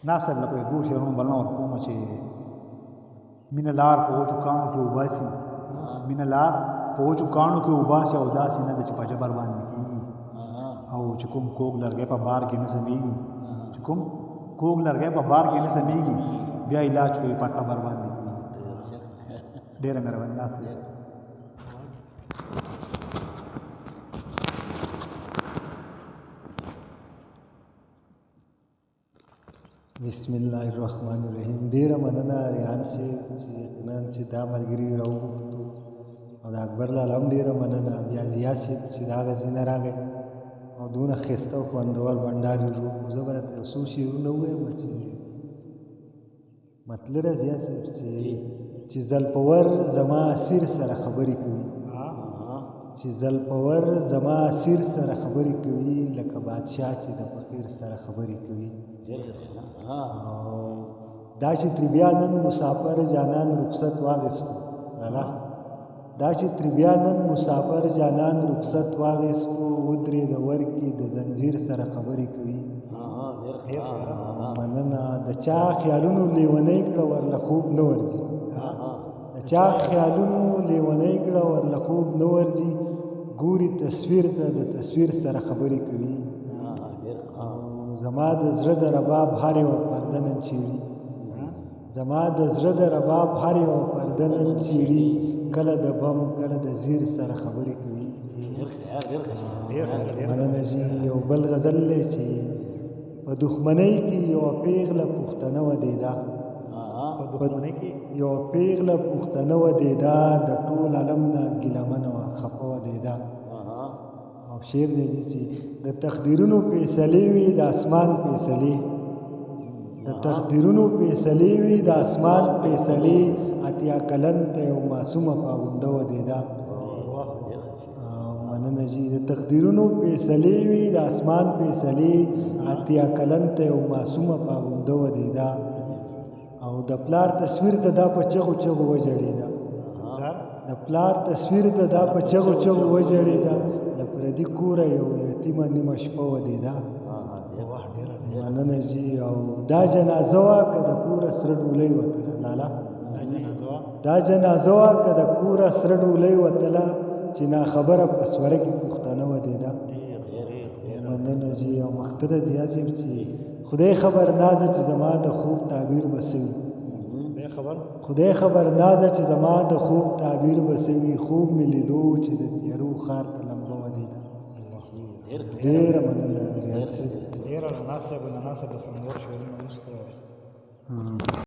ناصر لکه دو شعرونو بلنه ورکوم چې مینه لار په وچو کاڼو کې وباسي مینه لار په وچو کاڼو کې وباسي او داسې نه ده چې په جبر باندې کېږي او چې کوم کوږ لرګی په بار کې نه سمیږي چې کوم کوږ لرګی په بار کې نه سمیږي بیا علاج کوي په قبر باندې کېږي. ډېره مهرباني ناصر. بسم الله الرحمن الرحیم. ډیره مننه ریحان صاحب چې یقینا چې دا ملګري راوغوښتو او د اکبر لالا هم ډیره مننه. بیا ضیا صاحب چې د هغه ځای نه راغی او دونه ښایسته او خوندور بنډار یې جوړ. زه به راته یو څو شعرونه ووایم چې مطلب ضیا صاحب چې زلپور زما اسیر سره خبرې کوي چې زلپور زما اسیر سره خبرې کوي لکه بادشاه چې د فقیر سره خبرې کوي. دا چې ترې بیا نن مسافر جانان رخصت واخیستو دا چې ترې بیا نن مسافر جانان رخصت واخیستو ودرېد ورکې د زنځیر سره خبرې کوي. مننه. د چا خیالونو لیونی کړه ورله خوب نه ورځي د چا خیالونو لیونی کړه ورله خوب نه ورځي ګوري تصویر ته د تصویر سره خبرې کوي. زما د زړه د رباب هر یوه پرده نن چیړي زما د زړه د رباب هر یوه پرده نن چیړي کله د بم کله د زیر سره خبرې کوي. مننه جي. یو بل غزل دی چې په دښمنۍ کې یوه پیغله پښتنه ودېده یوه پیغله پښتنه ودېده د ټول عالم نه ګیلمنه وه خفه ودېده. او شعر دی چې د تقدیرونو فیصلې وي د اسمان فیصلې د تقدیرونو فیصلې وي د اسمان فیصلې اتیا کلن ته یو معصومه پاونده ودېده. مننه جي. د تقدیرونو فیصلې وي د اسمان فیصلې اتیا کلن ته یو معصومه پاونده ودېده. او د پلار تصویر ته دا په چغو چغو وجړېده د پلار تصویر ته دا په چغو چغو وجړېده د پردي کوره یو یتیمه نیمه شپه ودېده. مننه جي. او دا جنازه وه که د کوره سره ډولۍ وتله لالا دا جنازه وه که د کوره سره ډولۍ وتله چې ناخبره په سوره کې پښتانه ودېده. مننه جي. او مخته د ضیا صاحب چې خدای خبر نازه چې زما د خوب تعبیر به څه وي خدای خبر نازه چې زما د خوب تعبیر به څه وي خوب مې لیدو چې د تیارو ښار ته لمبه ودېده. ډېره مننه ریحان صاحب. ډېره رڼا صاحب د خوندور شعرونه وروسته